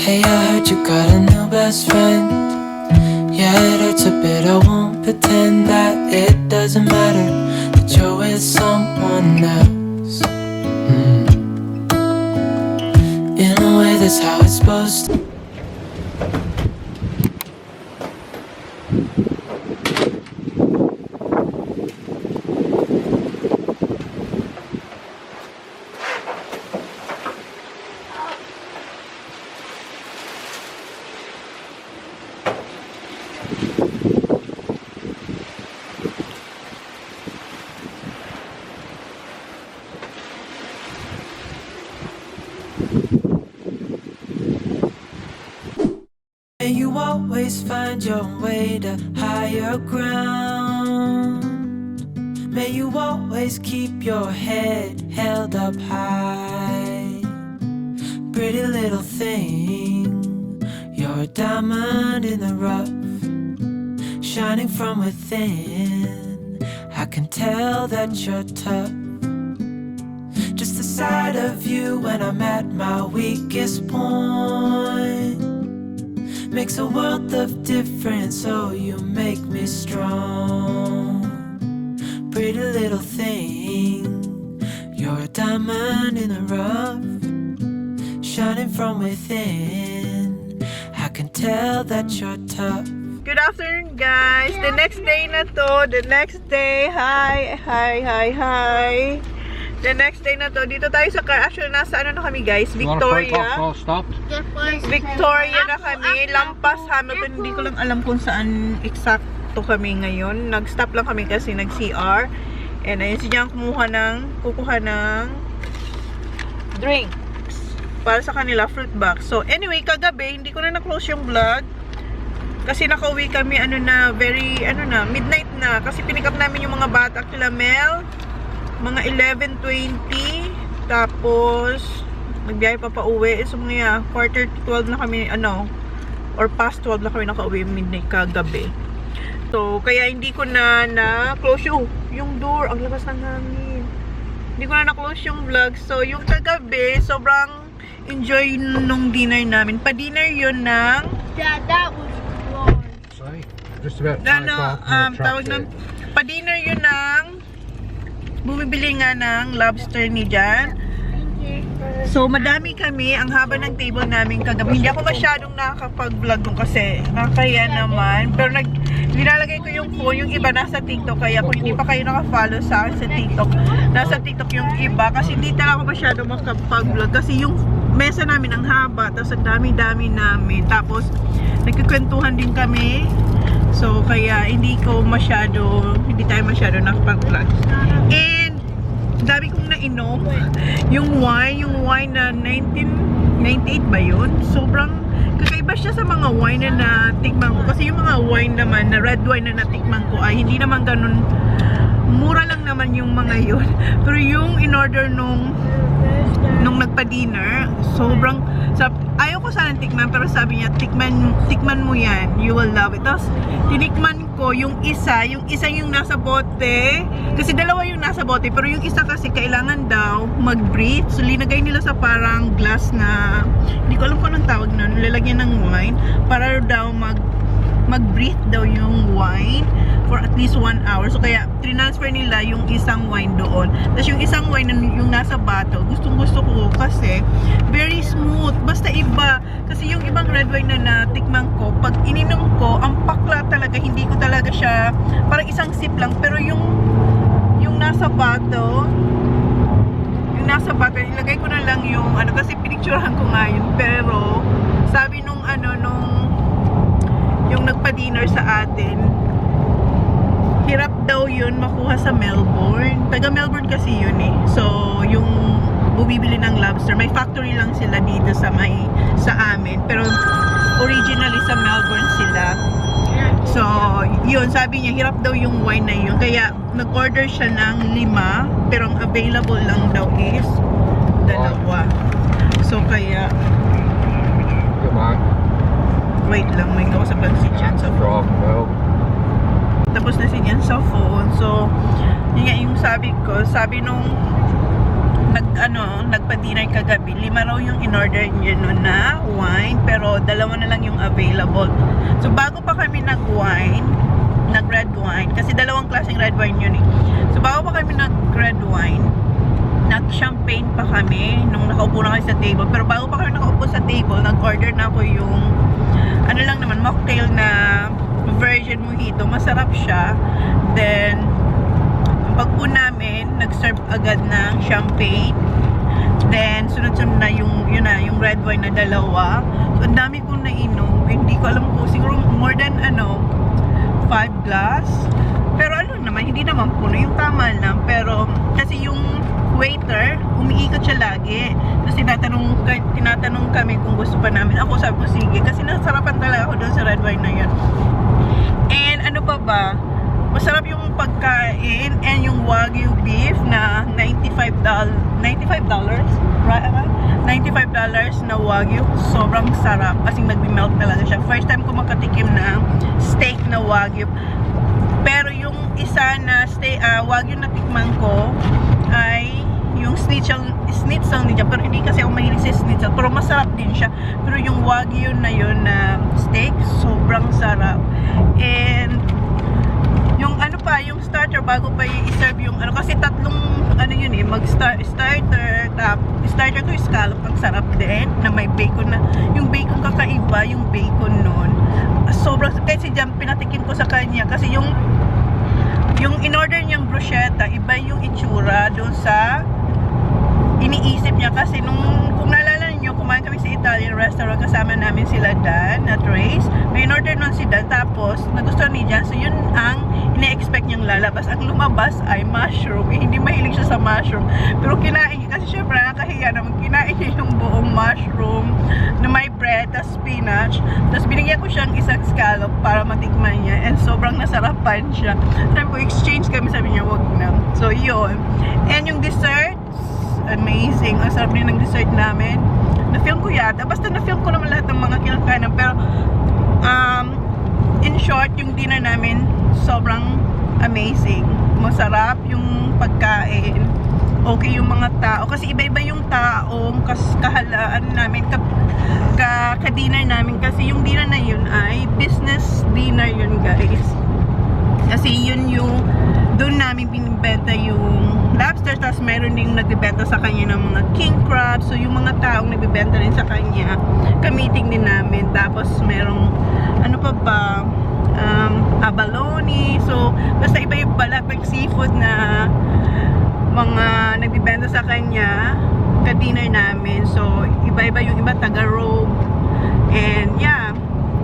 Hey, I heard you got a new best friend. Yeah, it hurts a bit, I won't pretend that it doesn't matter that you're with someone else. In a way, that's how it's supposed to. May you always find your way to higher ground. May you always keep your head held up high. Pretty little thing, you're a diamond in the rough, shining from within. I can tell that you're tough. Just the sight of you when I'm at my weakest point makes a world of difference, oh, you make me strong. Pretty little thing, you're a diamond in the rough, shining from within. I can tell that you're tough. Good afternoon, guys. The next day na to. The next day. Hi. The next day na to. Dito tayo sa car. Actually, nasa ano na kami, guys? Victoria. Victoria na kami. Lampas Hamilton. Hindi ko lang alam kung saan eksakto kami ngayon. Nag-stop lang kami kasi nag-CR. And ayun, si Jan kukuha ng drinks para sa kanila, fruit box. So, anyway, kagabi, hindi ko na na-close yung vlog. Kasi nakauwi kami, midnight na. Kasi pinick up namin yung mga bata kila Mel. Mga 11:20, tapos nagbiyahe pa pauwi. So mga quarter to 12 na kami, or past 12 na kami nakauwi midnight kagabi. So kaya hindi ko na close yung door, ang labas ng hangin. Hindi ko na close yung vlog. So yung kagabi, sobrang enjoy nung dinner namin. Pa-dinner yun ng That was wrong. Sorry, just about tawag ng pa-dinner yun ng bumibili nga ng lobster ni Jan. So, madami kami. Ang haba ng table namin kagabi. Hindi ako masyadong nakakapag-vlog dun kasi nakakaya naman. Pero nilalagay ko yung phone. Yung iba nasa TikTok. Kaya kung hindi pa kayo nakafollow sa akin sa TikTok, nasa TikTok yung iba. Kasi hindi talaga ako masyadong makapag-vlog. Kasi yung mesa namin ang haba. Tapos ang dami-dami namin. Tapos, nagkikwentuhan din kami. So, kaya hindi tayo masyado nakapag-vlog. And, dami kong nainom. Yung wine na 1998 ba yun? Sobrang kakaiba siya sa mga wine na natikman ko. Kasi yung mga wine naman, na red wine na natikman ko ay hindi naman ganun. Mura lang naman yung mga yun. Pero yung in-order nung nagpa-dinner, sobrang ayaw ko sana tikman, pero sabi niya, tikman mo yan, you will love it. Tapos, tinikman ko yung isa yung nasa bote, kasi dalawa yung nasa bote, pero yung isa kasi kailangan daw mag-breathe, so linagay nila sa parang glass na, hindi ko alam kung anong tawag na, nilalagyan ng wine, para daw mag-breathe daw yung wine for at least 1 hour. So kaya transfer nila yung isang wine doon. Tapos yung isang wine yung nasa bottle, gustong-gusto ko kasi very smooth. Basta iba. Kasi yung ibang red wine na natikman ko, pag ininom ko, ang pakla talaga, hindi ko talaga siya, parang isang sip lang. Pero yung nasa bottle, ilagay ko na lang yung kasi pinicturehan ko nga yun. Pero sabi nung yung nagpa-dinner sa atin, hirap daw yun makuha sa Melbourne. Taga Melbourne kasi yun eh. So, yung bumibili ng lobster, may factory lang sila dito sa amin. Pero originally sa Melbourne sila. So, yun, sabi niya, hirap daw yung wine na yun. Kaya, nag-order siya ng 5, pero ang available lang daw is 2. So, kaya, wait lang, may kausap lang si Jan sa phone. Tapos na si Jan sa phone. So, yun nga yung sabi nung nagpa-dinner kagabi. 5 raw yung in-order niya noon na wine, pero 2 na lang yung available. So bago pa kami nag-wine, nag-red wine, kasi 2 klaseng red wine yun eh. So bago pa kami nag-red wine, nag-champagne pa kami nung nakaupo na kami sa table. Pero bago pa kami nakaupo sa table, nag-order na ako yung ano lang naman, mocktail na virgin mojito. Masarap siya. Then pagpo namin, nag-serve agad ng champagne. Then sunod-sunod na yung red wine na 2. So ang dami kong nainom. Hindi ko alam kung siguro more than 5 glass. Pero ano naman, hindi naman puno, yung tama lang. Pero kasi yung waiter, umiikot siya lagi. Tapos tinatanong kami kung gusto pa namin. Ako sabi ko sige, kasi nasarapan talaga ako doon sa red wine na yan. And ano pa ba? Masarap yung pagkain and yung Wagyu beef na $95, right? $95 na Wagyu. Sobrang sarap. Kasi nagbi-melt talaga siya. First time ko makatikim ng steak na Wagyu. Pero yung isa na Wagyu na tikman ko ay yung schnitzel niya. Pero hindi kasi ako mahilig sa schnitzel. Pero masarap din siya. Pero yung Wagyu na yun na steak, sobrang sarap. And yung yung starter bago pa i-serve yung kasi 3 yun eh, starter ko yung scallop, ang sarap din na may bacon na, yung bacon kakaiba, yung bacon nun sobrang, kasi dyan pinatikin ko sa kanya kasi yung in-order niyang bruschetta, iba yung itsura doon sa iniisip niya kasi kung naalala niyo, kumain kami sa Italian restaurant, kasama namin sila Dan at Trace. May in-order nun si Dan, tapos nagustuhan ni Jan, so yun ang ine-expect niyang lalabas. Ang lumabas ay mushroom. Hindi mahilig siya sa mushroom, pero kinain niya, kasi syempre nakakahiya naman, kinain niya yung buong mushroom na may bread, tas spinach, tapos binigyan ko siyang isang scallop para matikman niya, and sobrang nasarapan siya. Sabi ko, exchange kami, sabi niya, wag na. So yun. And yung dessert, amazing. Ang sarap din ng dessert namin. Na-film ko yata. Basta na-film ko naman lahat ng mga kinakain. Pero, in short, yung dinner namin, sobrang amazing. Masarap yung pagkain. Okay yung mga tao. Kasi iba-iba yung taong kahalaan namin, ka-dinner namin. Kasi yung dinner na yun ay business dinner yun, guys. Kasi yun yung doon namin binibenta yung lobster, tapos meron ding nagbibenta sa kanya ng mga king crab. So yung mga taong nagbibenta rin sa kanya, kamiting din namin. Tapos merong ano pa ba, abalone. So basta iba yung balat ng seafood na mga nagbibenta sa kanya ka-dinner namin. So iba-iba yung iba, taga-robe. And yeah,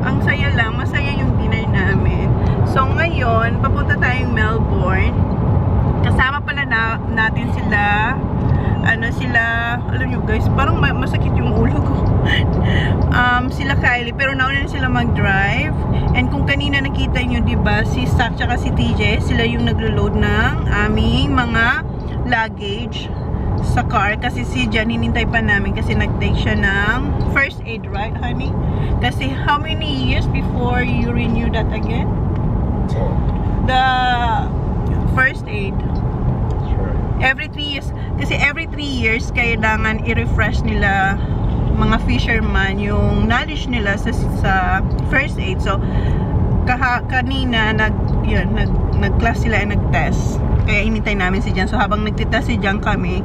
ang saya lang, masaya yung dinner namin. So ngayon, papunta tayong Melbourne. Kasama pala natin sila, alam nyo guys, parang masakit yung ulo ko. Sila Kylie, pero nauna na sila mag-drive. And kung kanina nakita nyo, diba, si Sak tsaka si TJ, sila yung naglo-load ng aming mga luggage sa car. Kasi si Jan, hinintay pa namin kasi nag-take siya ng first aid, right honey? Kasi how many years before you renew that again? The first aid. Every 3 years. Kasi every 3 years, kailangan i-refresh nila mga fisherman yung knowledge nila sa first aid. So, kanina nag-class sila and nag-test. Kaya inintay namin si Jan. So, habang nagtitest si Jan kami,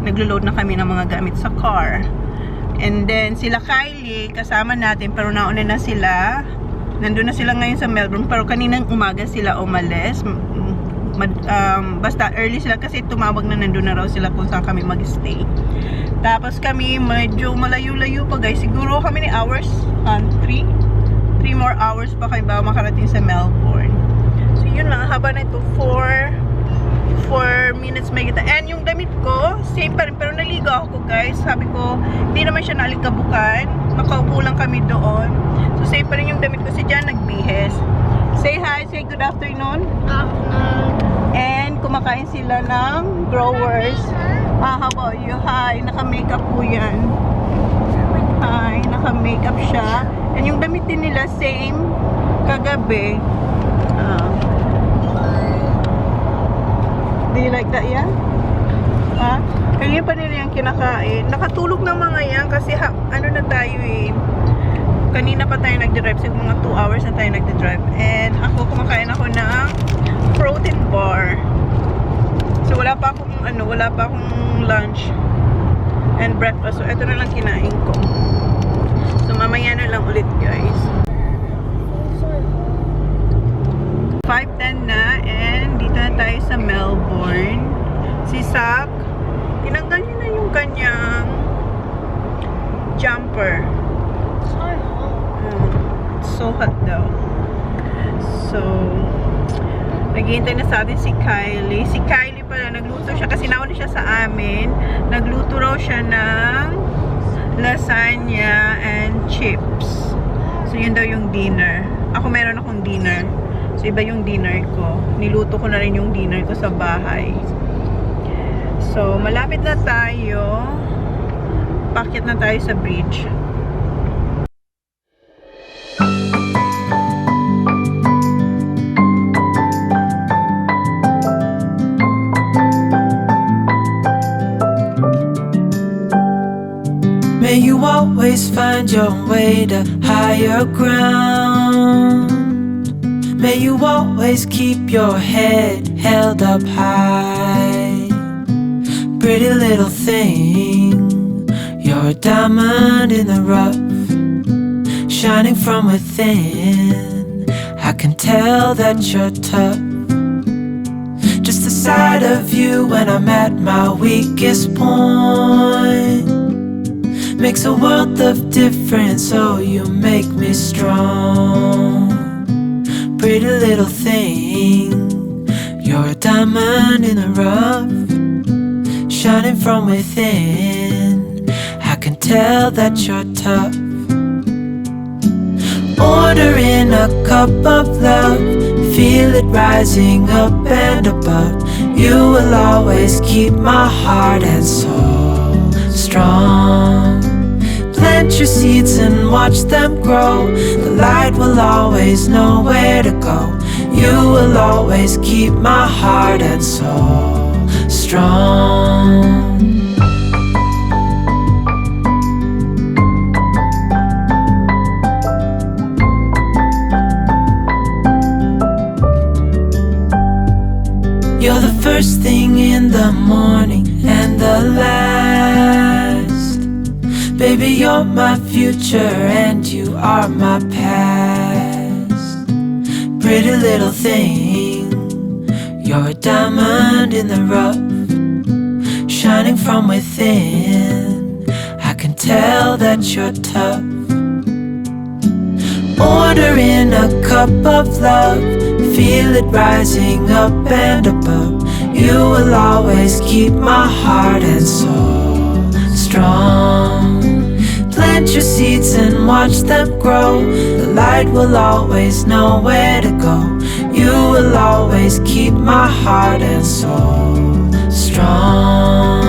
naglo-load na kami ng mga gamit sa car. And then, sila Kylie, kasama natin, pero nauna na sila. Nandun na sila ngayon sa Melbourne, pero kaninang umaga sila umalis. Basta early sila kasi tumawag na, nandun na raw sila kung saan kami mag-stay. Tapos kami medyo malayo-layo pa guys. Siguro kami ni hours, 3 more hours pa kami bago makarating sa Melbourne. So yun lang, haba na ito, 4 minutes may kita. And yung damit ko, same pa rin, pero naligo ako guys. Sabi ko, hindi naman siya nalikabukan. Nakaupo lang kami doon. So same pa rin yung damit ko. Si Jan nagbihis. Say hi, say good afternoon. And kumakain sila ng growers. How about you? Hi, naka-makeup po yan. Hi, naka-makeup siya. And yung damit din nila, same kagabi. Do you like that, yeah? Ha? Kaya pa nila yung kinakain. Nakatulog ng mga yan kasi ano na tayo eh. Kanina pa tayo nagddrive. So mga 2 hours na tayo nagdrive. And ako, kumakain ako ng protein bar. So wala pa akong lunch and breakfast. So ito na lang kinain ko. So mamaya na lang ulit guys. 5:10 na and dito na tayo sa Melbourne. Si Zach, tinanggal niya na yung kanyang jumper. So hot daw. So, naghihintay na sa atin si Kylie. Si Kylie pala, nagluto siya kasi nauna siya sa amin. Nagluto raw siya ng lasagna and chips. So, yun daw yung dinner. Ako meron akong dinner. So, iba yung dinner ko. Niluto ko na rin yung dinner ko sa bahay. So, malapit na tayo. Pakyat na tayo sa bridge. May you always find your way to higher ground. May you always keep your head held up high. Pretty little thing, you're a diamond in the rough, shining from within. I can tell that you're tough. Just the sight of you when I'm at my weakest point makes a world of difference, oh you make me strong. Pretty little thing, you're a diamond in the rough, shining from within. I can tell that you're tough. Ordering a cup of love, feel it rising up and above. You will always keep my heart and soul strong. Plant your seeds and watch them grow. The light will always know where to go. You will always keep my heart and soul strong. You're the first thing in the morning and the last. Baby, you're my future and you are my past. Pretty little thing, you're a diamond in the rough, shining from within. I can tell that you're tough. Ordering a cup of love, feel it rising up and above. You will always keep my heart and soul strong. Plant your seeds and watch them grow. The light will always know where to go. You will always keep my heart and soul strong.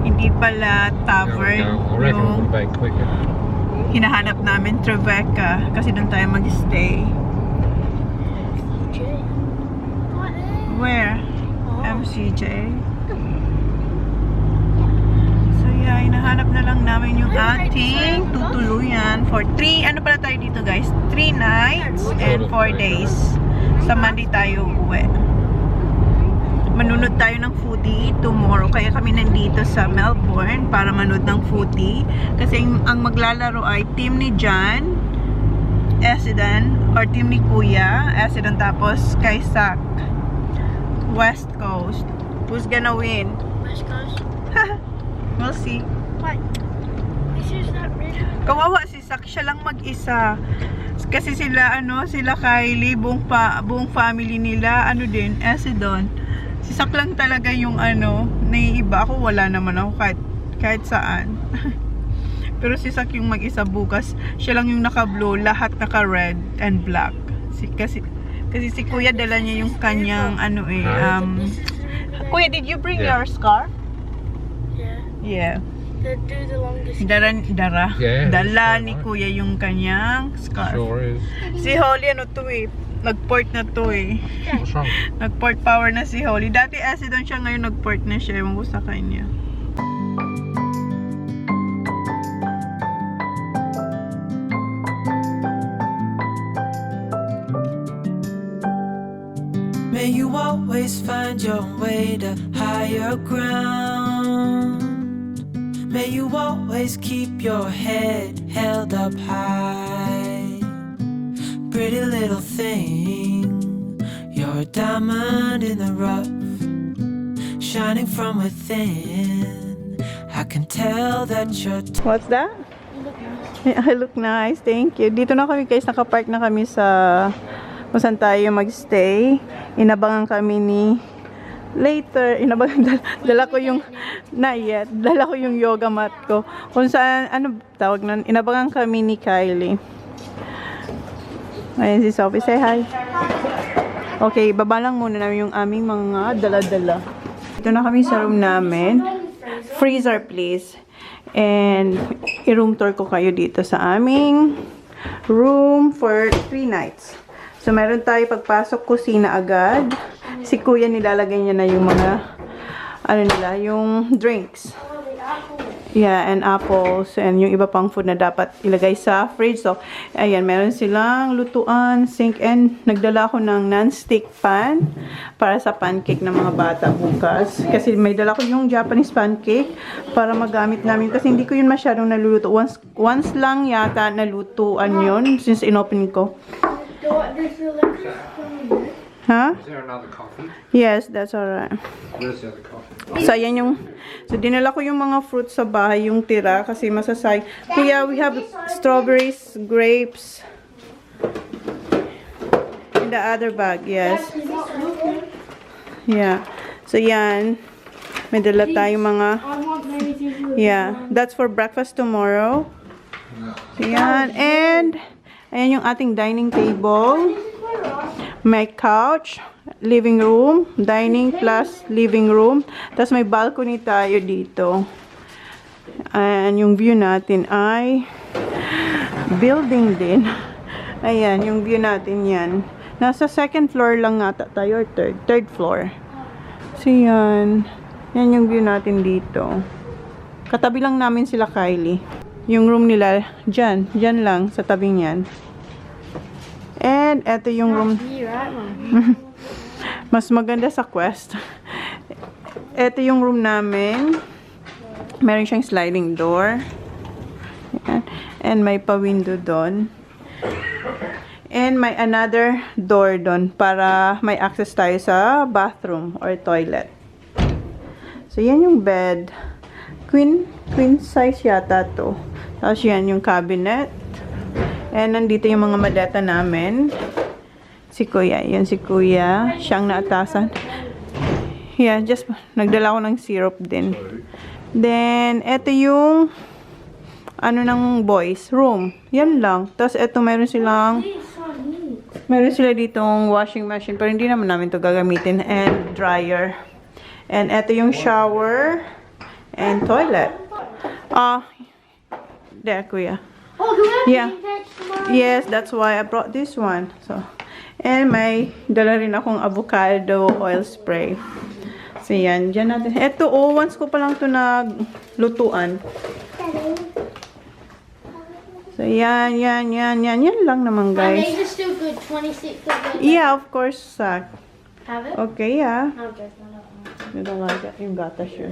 Hindi pala tavern yung hinahanap namin, Tribeca, kasi doon tayo mag-stay. Where? MCJ? So yeah, hinahanap na lang namin yung ating tutuluyan for 3, ano pala tayo dito guys? 3 nights and 4 days. Sa Monday tayo uwi. Manunod tayo ng footy tomorrow. Kaya kami nandito sa Melbourne para manood ng footy. Kasi ang maglalaro ay team ni John, Essendon, or team ni Kuya, Essendon, tapos kay Zach, West Coast. Who's gonna win? West Coast. We'll see. What? This is not red. Kawawa si Zach, siya lang mag-isa. Kasi sila, sila Kylie, buong family nila, din, Essendon. Si Sak lang talaga yung naiiba. Ako wala naman ako kahit saan. Pero si Sak yung mag-isa bukas. Siya lang yung naka-blue, lahat naka-red and black. Kasi si Kuya dala niya yung kanyang Kuya, did you bring your scarf? Yeah. Yeah. Do the longest. Yeah, dala ni Kuya yung kanyang scarf. Sure is. Si Holly nag-port na to What's wrong? Nag-port power na si Holly. Dati accident siya, ngayon nag-port na siya. Ewan ko sa kanya. May you always find your way to higher ground. May you always keep your head held up high. Pretty little thing, you're a diamond in the rough, shining from within. I can tell that you're What's that? I look nice. Thank you. Dito na kami guys. Nakapark na kami sa kung saan tayo magstay. Inabangan kami ni later. Dala ko yung not yet. Dala ko yung yoga mat ko. Kung saan, tawag na, inabangan kami ni Kylie. Ayan si Sophie. Say hi. Okay, baba lang muna namin yung aming mga dala-dala. Ito na kami sa room namin. Freezer please. And i-room tour ko kayo dito sa aming room for 3 nights. So meron tayo pagpasok kusina agad. Si Kuya nilalagay niya na yung mga yung drinks. Yeah, and apples and yung iba pang food na dapat ilagay sa fridge. So, ayan, meron silang lutuan, sink, and nagdala ako ng non-stick pan para sa pancake ng mga bata bukas. Kasi may dala ko yung Japanese pancake para magamit namin. Kasi hindi ko yun masyadong naluluto. Once lang yata nalutuan yun since inopen ko. Huh? Is there another coffee? Yes, that's alright. Where's the other coffee? So, ayan yung... So, dinala ko yung mga fruits sa bahay, yung tira, kasi masasay. Kuya, we have strawberries, grapes. In the other bag, yes. Yeah. So, yan. May dala tayong mga... Yeah. That's for breakfast tomorrow. So, yan. And, ayan yung ating dining table. May couch, living room, dining plus living room. Tapos may balcony tayo dito. And yung view natin ay building din. Ayan, yung view natin yan. Nasa second floor lang ata tayo or third floor. So yan. Yan yung view natin dito. Katabi lang namin sila Kylie. Yung room nila, dyan lang sa tabi niyan. And eto yung room. Mas maganda sa Quest. Eto yung room namin. Meron siyang sliding door. Ayan. And may pa-window doon. And may another door doon para may access tayo sa bathroom or toilet. So yan yung bed. Queen size yata to. Tapos yan yung cabinet. And nandito yung mga maleta namin. Si Kuya. Yan si Kuya. Siyang naatasan. Yeah, just nagdala ko ng syrup din. Then, eto yung ng boys room. Yan lang. Tapos eto meron sila ditong washing machine. Pero hindi naman namin to gagamitin. And dryer. And eto yung shower. And toilet. There, Kuya. Oh, do we have Yeah. pancakes tomorrow? Yes, that's why I brought this one. So, and may dala rin akong avocado oil spray. So, yan. Diyan natin. Ito, once ko pa lang ito naglutuan. So, yan. Yan lang naman, My guys. names are still good. 26th of November. Yeah, of course, Sak. Have it? Okay, yeah. I'll just not You don't like that? Yung gata siya.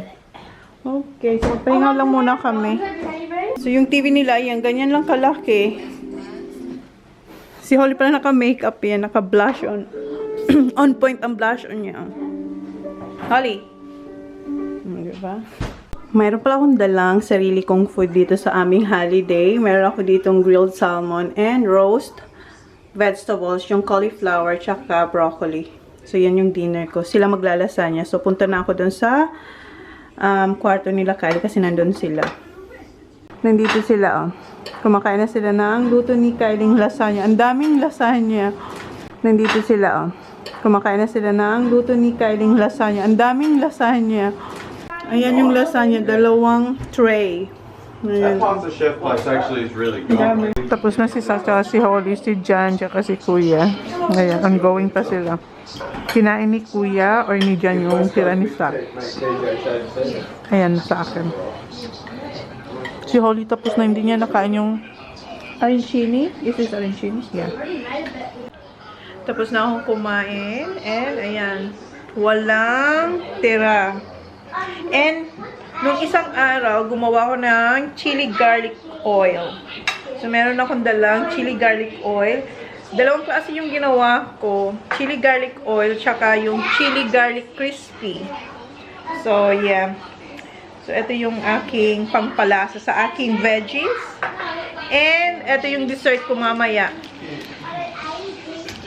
Okay, so pahinga lang muna kami. So, yung TV nila, yan, ganyan lang kalaki. Si Holly pala naka-makeup yan, naka-blush on. On point ang blush on niya. Holly! Diba? Mayroon pala akong dalang sarili kong food dito sa aming holiday. Mayroon ako ditong grilled salmon and roast vegetables, yung cauliflower, tsaka broccoli. So, yan yung dinner ko. Sila maglalasanya. So, punta na ako dun sa kwarto nila Kylie kasi nandun sila. Nandito sila, oh. Kumakain na sila ng luto ni Kylie lasagna. Ang daming lasagna. Nandito sila, oh. Kumakain na sila ng luto ni Kylie lasagna. Ang daming lasagna. Ayan yung lasagna. 2 tray. Ayan. That pasta chef place actually is really good. Tapos na si Sasha, si Holly, si Jan, tsaka si Kuya. Ayan, ongoing pa sila. Kinain ni Kuya or ni Jan yung tira ni Sak. Ayan, sa akin. Si Holly tapos na hindi niya nakain yung arancini. Is this arancini? Yeah. Tapos na akong kumain. And, ayan. Walang tira. And, nung isang araw, gumawa ko ng chili garlic oil. So, meron akong dalang chili garlic oil. Dalawang klase yung ginawa ko. Chili garlic oil, tsaka yung chili garlic crispy. So, yeah. So, ito yung aking pampalasa sa aking veggies. And, ito yung dessert ko mamaya.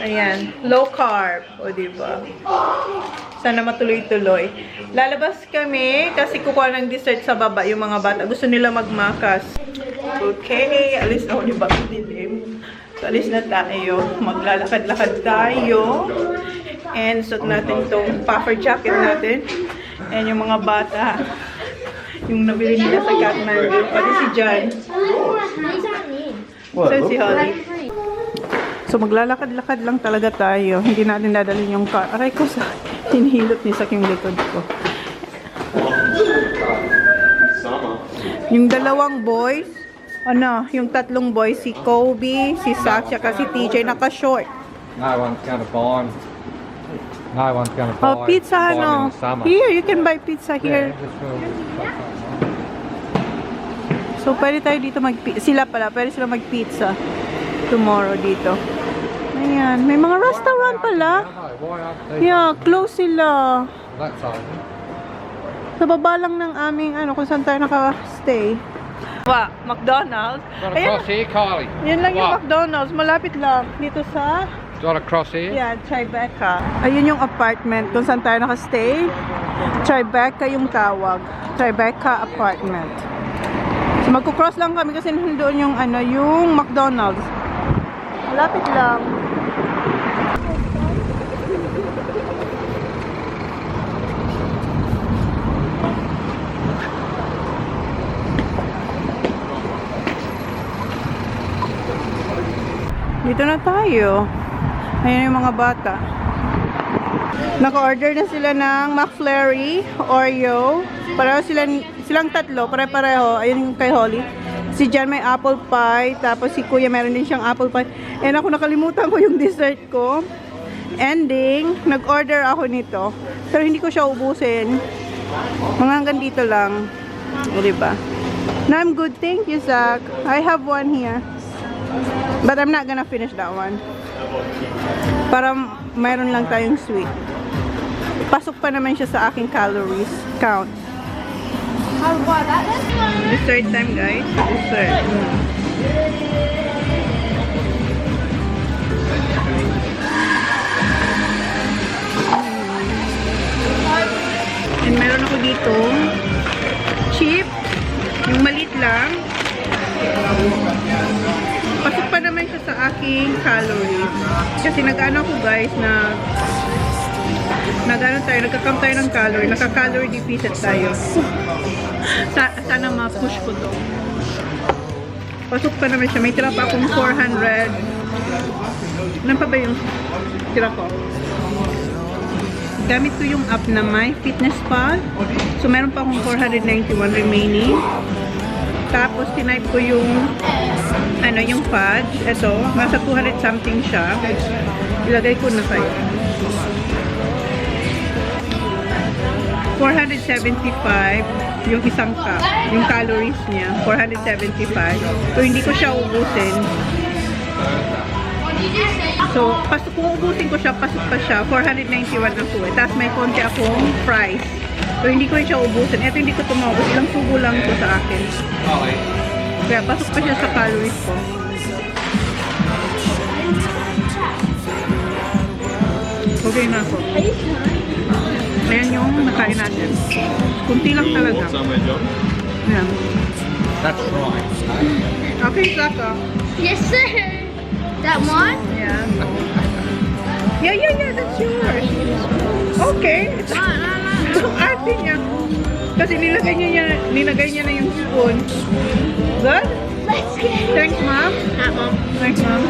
Ayan. Low carb. O, diba? Sana matuloy-tuloy. Lalabas kami kasi kukuha ng dessert sa baba yung mga bata. Gusto nila magmakas. Okay. Alis na ako yung bakit dilim. So, alis na tayo. Maglalakad-lakad tayo. And, suot natin itong puffer jacket natin. And yung mga bata, yung nabili nila sa Kathmandu. Pati si Jan. So, si Holly. So, maglalakad-lakad lang talaga tayo. Hindi natin dadalhin yung car. Aray ko sa hinihilot ni Sak yung likod ko. Yung dalawang boys, yung 3 boys, si Kobe, si Sak, tsaka si TJ, naka-short. No one's gonna buy 'em. No one's gonna buy 'em. Oh, pizza, Buy 'em in the summer. Here, you can buy pizza here. Yeah, just for- So, pwede tayo dito sila pala, pwede sila mag-pizza tomorrow dito. Ayan, may mga restaurant pala. Why aren't they? Yeah, close sila. That's open. Sa baba lang ng aming, kung saan tayo naka-stay. McDonald's. Got a cross here, Kylie. Yan lang yung What? McDonald's. Malapit lang. Dito sa, Got a cross here. yeah, Tribeca. Ayun yung apartment kung saan tayo naka-stay. Tribeca yung tawag. Tribeca apartment. So, magkukross lang kami kasi nandoon yung, yung McDonald's. Malapit lang. Dito na tayo. Ayan yung mga bata. Naka-order na sila ng McFlurry, Oreo. Pareho silang 3, pare-pareho. Ayun yung kay Holly. Si Jan may apple pie, tapos si Kuya meron din siyang apple pie. And ako nakalimutan ko yung dessert ko. Ending, nag-order ako nito. Pero hindi ko siya ubusin. Mga hanggang dito lang. O, diba? No, I'm good. Thank you, Zach. I have one here. But I'm not gonna finish that one. Para mayroon lang tayong sweet. Pasok pa naman siya sa aking calories count. Dessert time, guys. Dessert. And meron ako dito chip. Yung maliit lang. Pasok pa naman siya sa aking calories. Kasi nag-ano ako, guys, nagka-count tayo ng calorie. Naka-calorie deficit tayo. Sana ma-push ko to. Pasok pa naman siya. May tira pa akong 400. Ano pa ba yung tira ko? Gamit ko yung app na My Fitness Pal. So, meron pa akong 491 remaining. Tapos, tinype ko yung yung fudge. Ito, nasa 200 something siya. Ilagay ko na kayo. 475 yung isang cup. Yung calories niya, 475. So, hindi ko siya ubusin. So, kung ubusin ko siya, pasok pa siya. 491 ako eh. Tapos may konti akong fries. So, hindi ko siya ubusin. Ito hindi ko tumabos. Ilang subo lang ito sa akin. Okay. Kaya pasok pa siya sa calories ko. enjoy na ako. Ayan yung nakain natin. Kunti lang talaga. Somewhere, John? Ayan. That's right. Okay, Saka. Yes, sir. That one? Yeah. Yeah, that's yours. Okay. Ang arte niya. Kasi nilagay niya na yung spoon. Good? Let's get it. Thanks, Mom. Thanks, Mom.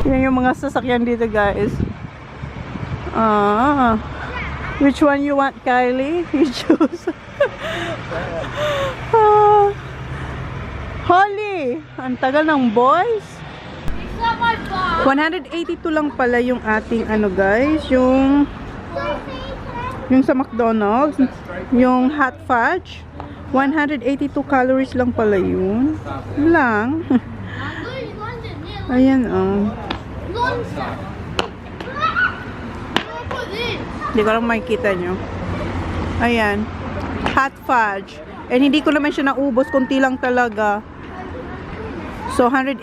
Yan yung mga sasakyan dito, guys. Which one you want, Kylie? You choose. Holly! Ang tagal ng boys. It's not my fault. 182 lang pala yung ating ano, guys. Yung sa McDonald's. Yung hot fudge. 182 calories lang pala yun. Lang. Ayan, oh. Hindi ko lang makikita nyo. Ayan. Hot fudge. And hindi ko naman siya naubos. Kunti lang talaga. So, 182.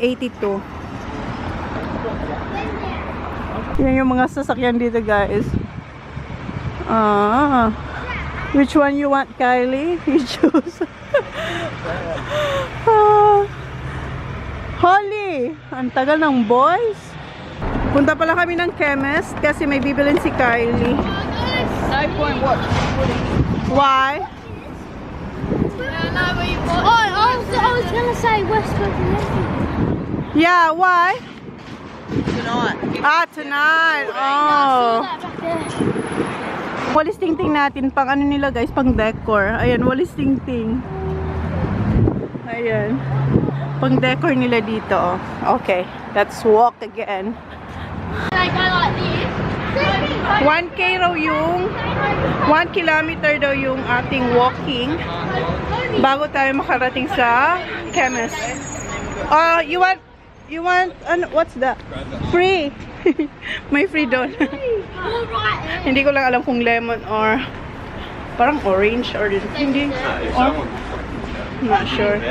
Yan yung mga sasakyan dito, guys. Which one you want, Kylie? You choose. Holly! Ang tagal ng boys. Punta pala kami ng chemist kasi may bibilin si Kylie. Why? I was gonna say Westwood. Yeah, why? Tonight. Oh. Walis ting-ting natin. Pang ano nila, guys? Pang decor. Ayan, walis ting-ting. Ayan. Pang decor nila dito. Oh. Okay. Let's walk again. Like I like this. 1K raw yung 1 kilometer daw yung ating walking bago tayo makarating sa chemist. You want ano, what's that? Free. May free doon. Hindi ko lang alam kung lemon or parang orange or hindi. Not sure.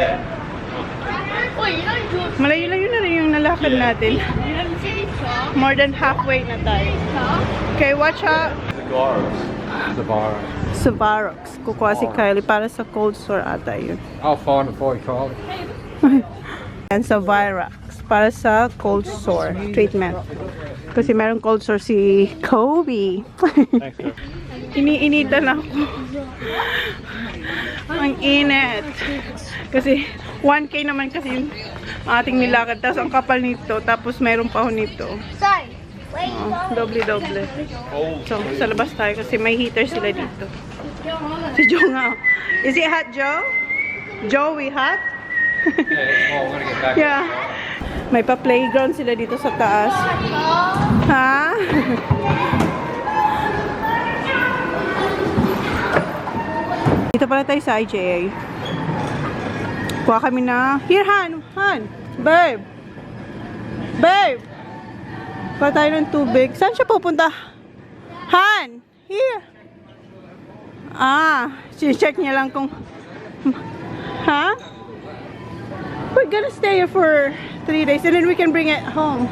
Malayo-layo na rin yung nalakad natin. More than halfway na tayo. Okay, watch out. Savarox. Kukuha si Kylie para sa cold sore ata yun. I'll find it for you, Kylie. And Savarox para sa cold sore treatment. Kasi meron cold sore si Kobe. Thanks, sir. Iniinitan ako. Ang init. Kasi 1K naman kasi yung ating nilakad. Tapos ang kapal nito. Tapos meron pa ako nito. Doble-doble. So, sa labas tayo kasi may heater sila dito. Si Joe nga. Is it hot, Joe? Joey, hot? Yeah, we're gonna get back. Yeah. May pa-playground sila dito sa taas. Ha? Dito pala tayo sa IJA. Kuha kami na... Here, Han! Babe! Babe! Kuha tayo ng tubig. Saan siya pupunta? Han! Here! Check niya lang kung... Ha? We're gonna stay here for 3 days and then we can bring it home.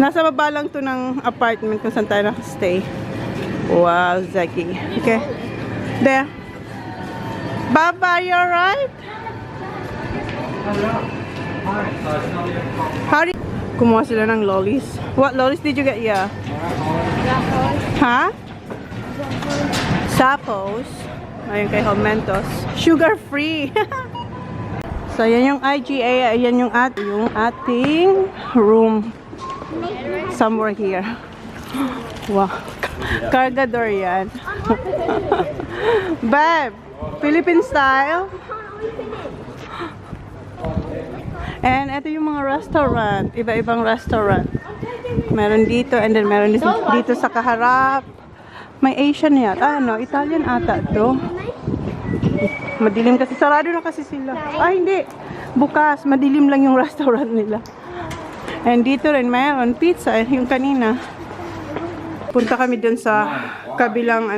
Nasa baba lang to ng apartment kung saan tayo nakastay. Wow, Zaki. Okay. There. Baba, you alright? How do you... Kumuha sila ng lollies. What lollies did you get? Yeah. Ha? Sapos. Ayun kay Homentos. Sugar free. So, yan yung IGA. Ayan yung ating room. Somewhere here. Wow. Cargador yan. Babe, Philippine style. And ito yung mga restaurant. Iba-ibang restaurant. Meron dito and then meron dito sa kaharap. May Asian yata. Italian ata to. Madilim kasi. Sarado na kasi sila. Hindi. Bukas. Madilim lang yung restaurant nila. And dito rin mayroon pizza. Yung kanina. Punta kami dun sa kabilang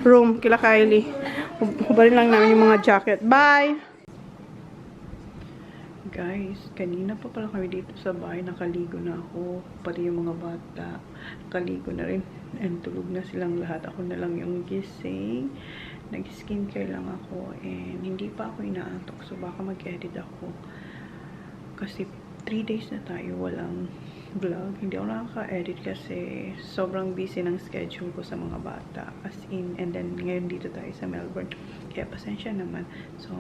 room kila Kylie. Hubarin lang namin yung mga jacket. Bye! Guys, kanina pa pala kami dito sa bahay, nakaligo na ako, pati yung mga bata, nakaligo na rin, and tulog na silang lahat. Ako na lang yung gising, nag-skincare lang ako, and hindi pa ako inaantok, so baka mag-edit ako. Kasi 3 days na tayo walang vlog. Hindi ako nakaka-edit kasi sobrang busy ng schedule ko sa mga bata. As in, and then ngayon dito tayo sa Melbourne. Kaya pasensya naman. So,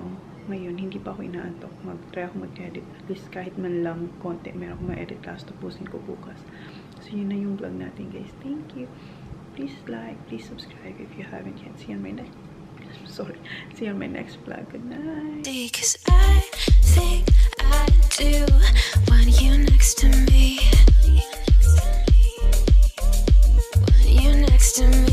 ngayon, hindi pa ako inaantok. Mag-try ako mag-edit. At least kahit man lang konti, meron akong ma-edit class. Tapusin ko bukas. So, yun na yung vlog natin, guys. Thank you. Please like, please subscribe if you haven't yet. See you on my next... Sorry. See you on my next vlog. Good night. Because I think I do want you next to me. Want you next to me.